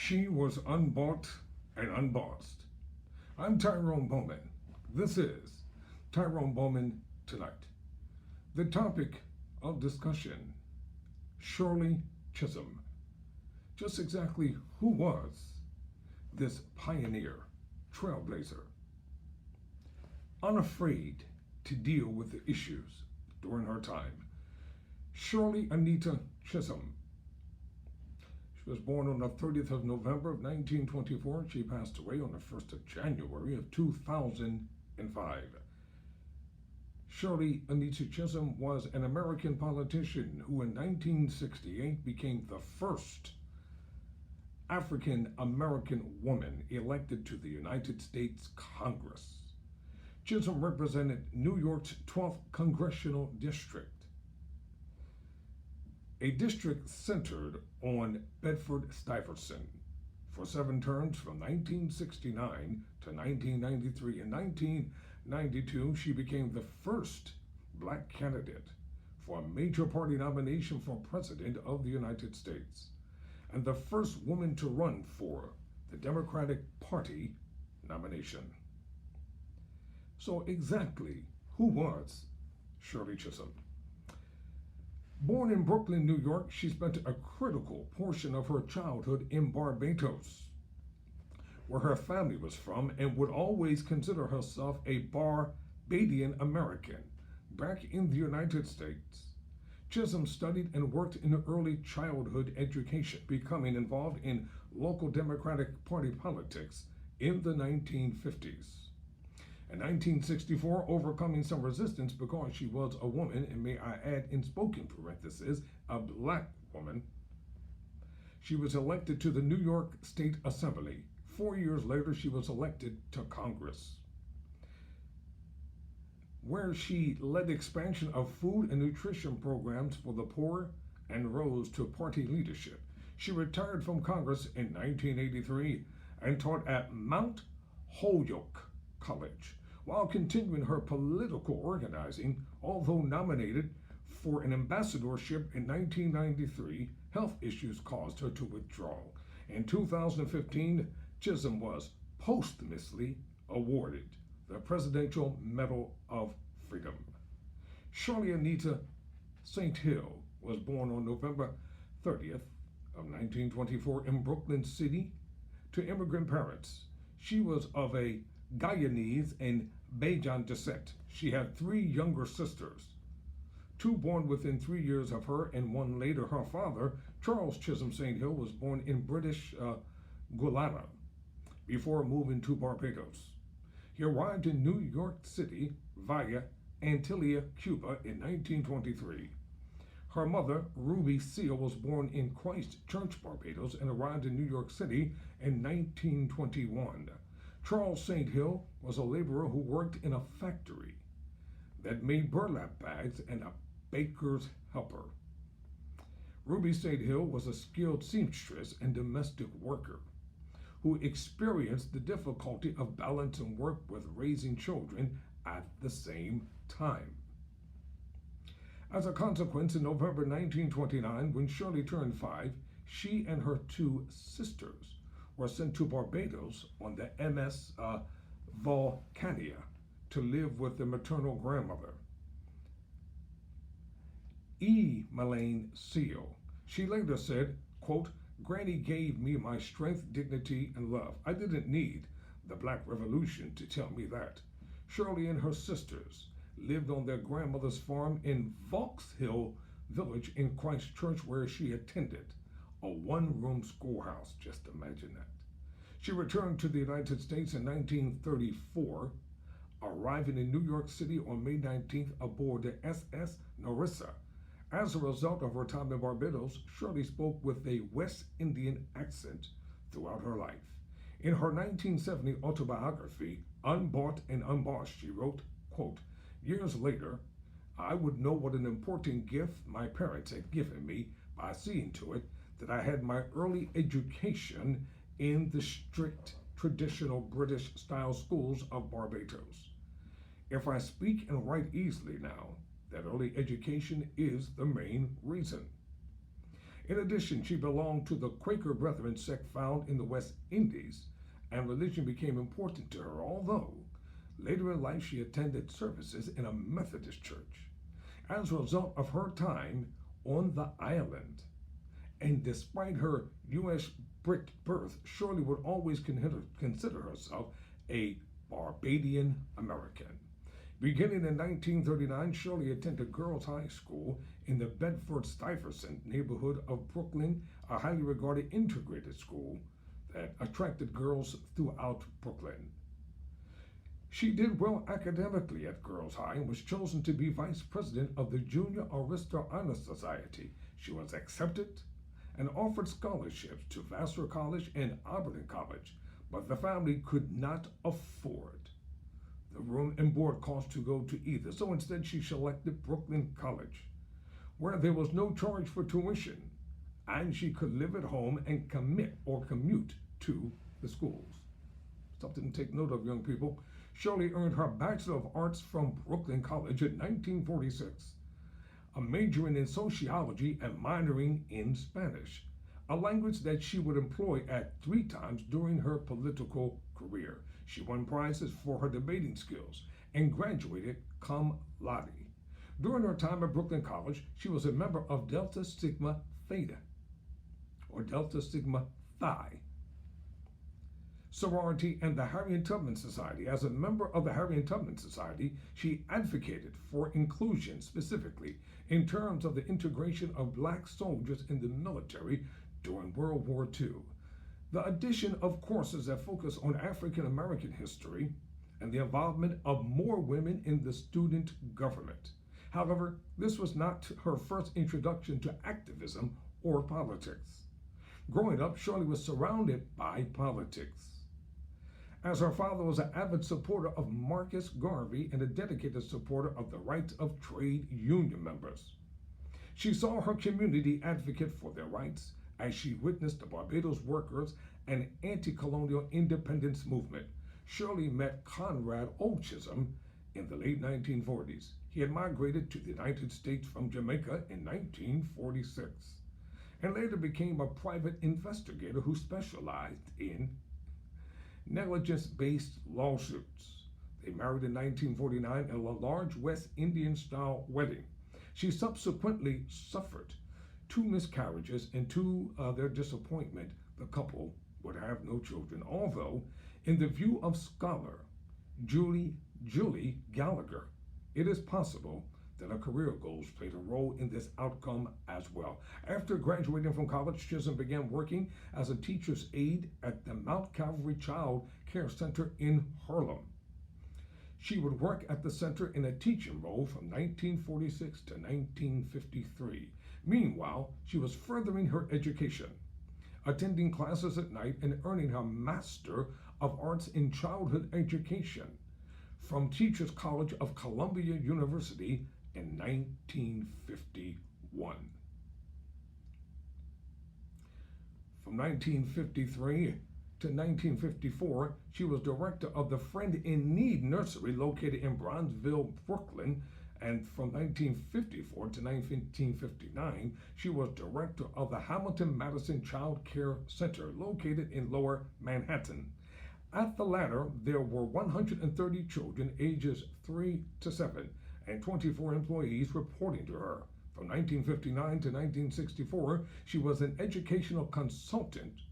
She was unbought and unbossed. I'm Tyrone Bowman. This is Tyrone Bowman Tonight. The topic of discussion, Shirley Chisholm. Just exactly who was this pioneer, trailblazer? Unafraid to deal with the issues during her time, Shirley Anita Chisholm. She was born on the 30th of November of 1924. She passed away on the 1st of January of 2005. Shirley Anita Chisholm was an American politician who in 1968 became the first African American woman elected to the United States Congress. Chisholm represented New York's 12th Congressional District, a district centered on Bedford-Stuyvesant, for 7 terms from 1969 to 1993. In 1992, she became the first black candidate for a major party nomination for President of the United States, and the first woman to run for the Democratic Party nomination. So exactly who was Shirley Chisholm? Born in Brooklyn, New York, she spent a critical portion of her childhood in Barbados, where her family was from, and would always consider herself a Barbadian American. Back in the United States, Chisholm studied and worked in early childhood education, becoming involved in local Democratic Party politics in the 1950s. In 1964, overcoming some resistance because she was a woman, and may I add in spoken parentheses, a black woman, she was elected to the New York State Assembly. 4 years later, she was elected to Congress, where she led expansion of food and nutrition programs for the poor and rose to party leadership. She retired from Congress in 1983 and taught at Mount Holyoke College, while continuing her political organizing. Although nominated for an ambassadorship in 1993, health issues caused her to withdraw. In 2015, Chisholm was posthumously awarded the Presidential Medal of Freedom. Shirley Anita St. Hill was born on November 30th of 1924 in Brooklyn City to immigrant parents. She was of a Guyanese and Bajan descent. She had 3 younger sisters, 2 born within 3 years of her and 1 later. Her father, Charles Chisholm St. Hill, was born in British Guyana before moving to Barbados. He arrived in New York City via Antigua, Cuba in 1923. Her mother, Ruby Seal, was born in Christchurch, Barbados, and arrived in New York City in 1921. Charles St. Hill was a laborer who worked in a factory that made burlap bags and a baker's helper. Ruby St. Hill was a skilled seamstress and domestic worker who experienced the difficulty of balancing work with raising children at the same time. As a consequence, in November 1929, when Shirley turned 5, she and her 2 sisters were sent to Barbados on the MS Vulcania to live with their maternal grandmother, E. Melaine Seal. She later said, quote, "Granny gave me my strength, dignity, and love. I didn't need the Black Revolution to tell me that." Shirley and her sisters lived on their grandmother's farm in Vauxhall Village in Christchurch, where she attended a 1-room schoolhouse. Just imagine that. She returned to the United States in 1934, arriving in New York City on May 19th aboard the SS Narissa. As a result of her time in Barbados, Shirley spoke with a West Indian accent throughout her life. In her 1970 autobiography, Unbought and Unbossed, she wrote, quote, "Years later, I would know what an important gift my parents had given me by seeing to it that I had my early education in the strict traditional British-style schools of Barbados. If I speak and write easily now, that early education is the main reason." In addition, she belonged to the Quaker Brethren sect found in the West Indies, and religion became important to her, although later in life she attended services in a Methodist church. As a result of her time on the island, and despite her U.S. Brit birth, Shirley would always consider herself a Barbadian American. Beginning in 1939, Shirley attended girls' high school in the Bedford-Stuyvesant neighborhood of Brooklyn, a highly regarded integrated school that attracted girls throughout Brooklyn. She did well academically at Girls High and was chosen to be vice president of the Junior Arista Honor Society. She was accepted and offered scholarships to Vassar College and Auburn College, but the family could not afford the room and board costs to go to either, so instead she selected Brooklyn College, where there was no charge for tuition, and she could live at home and commute to the schools. Something to take note of, young people. Shirley earned her Bachelor of Arts from Brooklyn College in 1946, a majoring in sociology and minoring in Spanish, a language that she would employ at 3 times during her political career. She won prizes for her debating skills and graduated cum laude. During her time at Brooklyn College, she was a member of Delta Sigma Theta, or Delta Sigma Phi sorority and the Harriet Tubman Society. As a member of the Harriet Tubman Society, she advocated for inclusion, specifically in terms of the integration of black soldiers in the military during World War II. The addition of courses that focus on African American history and the involvement of more women in the student government. However, this was not her first introduction to activism or politics. Growing up, Shirley was surrounded by politics, as her father was an avid supporter of Marcus Garvey and a dedicated supporter of the rights of trade union members. She saw her community advocate for their rights as she witnessed the Barbados workers and anti-colonial independence movement. Shirley met Conrad O. Chisholm in the late 1940s. He had migrated to the United States from Jamaica in 1946 and later became a private investigator who specialized in negligence-based lawsuits. They married in 1949 in a large West Indian-style wedding. She subsequently suffered 2 miscarriages, and to their disappointment, the couple would have no children, although, in the view of scholar Julie Gallagher, it is possible that her career goals played a role in this outcome as well. After graduating from college, Chisholm began working as a teacher's aide at the Mount Calvary Child Care Center in Harlem. She would work at the center in a teaching role from 1946 to 1953. Meanwhile, she was furthering her education, attending classes at night and earning her Master of Arts in Childhood Education from Teachers College of Columbia University in 1951. From 1953 to 1954, she was director of the Friend in Need Nursery located in Bronzeville, Brooklyn, and from 1954 to 1959, she was director of the Hamilton Madison Child Care Center located in Lower Manhattan. At the latter, there were 130 children ages 3 to 7 and 24 employees reporting to her. From 1959 to 1964, she was an educational consultant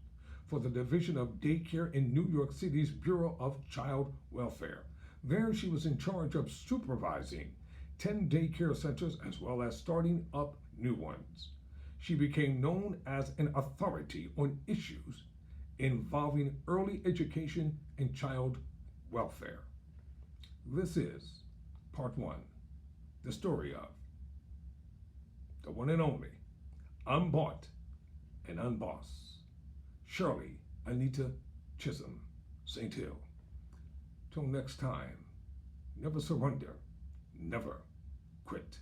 for the Division of Daycare in New York City's Bureau of Child Welfare. There, she was in charge of supervising 10 daycare centers as well as starting up new ones. She became known as an authority on issues involving early education and child welfare. This is part 1, the story of the one and only, unbought and unbossed, Shirley Anita Chisholm St. Hill. Till next time, never surrender, never quit.